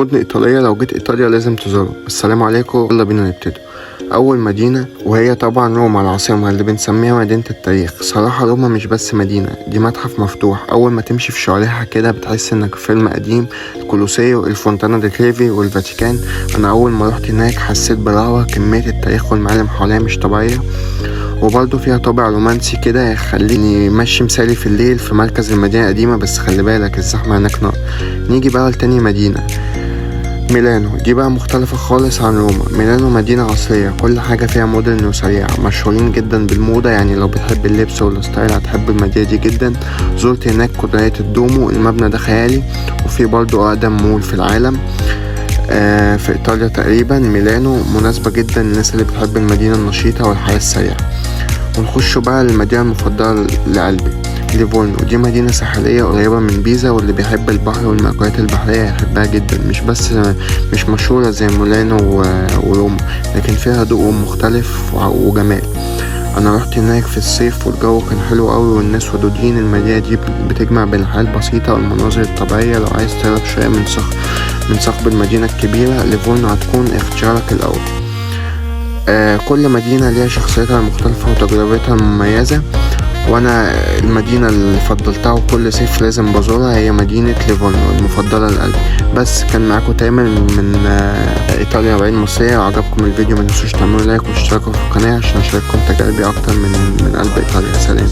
مدن إيطالية لو جيت إيطاليا لازم تزورهم. السلام عليكم، يلا بينا نبتدي. أول مدينة وهي طبعا روما العاصمة اللي بنسميها مدينة التاريخ. صراحة روما مش بس مدينة، دي متحف مفتوح. أول ما تمشي في شوارعها كده بتحس إنك في فيلم قديم. الكولوسيو، الفونتانا دي تريفي، والفاتيكان. أنا أول ما رحت هناك حسيت برهبة، كمية التاريخ والمعالم حواليا مش طبيعية، وبرضه فيها طابع رومانسي كده يخليني ماشي مسالي في الليل في مركز المدينة القديمة. بس خلي بالك الزحمة هناك نار. نيجي بقى لتاني مدينة، ميلانو. دي بقى مختلفة خالص عن روما. ميلانو مدينة عصرية، كل حاجة فيها مودرن وسريعة، مشهورين جدا بالموضة، يعني لو بتحب اللبس والستايل هتحب المدينة دي جدا. زرت هناك قدرية الدومو، المبنى ده خيالي، وفي برضو أقدم مول في العالم في إيطاليا تقريبا. ميلانو مناسبة جدا للناس اللي بتحب المدينة النشيطة والحياة السريعة. ونخش بقى للمدينة المفضلة لقلبي، ليفورنو. دي مدينة ساحلية قريبة من بيزا، واللي بيحب البحر والمأكولات البحرية هيحبها جدا. مش مشهورة زي ميلانو وروما، لكن فيها هدوء مختلف وجمال. انا رحت هناك في الصيف والجو كان حلو قوي والناس ودودين. المدينة دي بتجمع بين الحياة البسيطة والمناظر الطبيعية. لو عايز تهرب شوية من صخب المدينة الكبيرة، ليفورنو هتكون اختيارك الأول. كل مدينة ليها شخصيتها المختلفة وتجربتها المميزة، وانا المدينة اللي فضلتها وكل صيف لازم بزورها هي مدينة ليفورنو المفضلة لقلبي. بس كان معاكم تامر من ايطاليا بعين مصرية. لو عجبكم الفيديو متنسوش تعملوا لايك واشتراكوا في القناة عشان اشارككم تجاربي اكتر من قلب ايطاليا. سلام.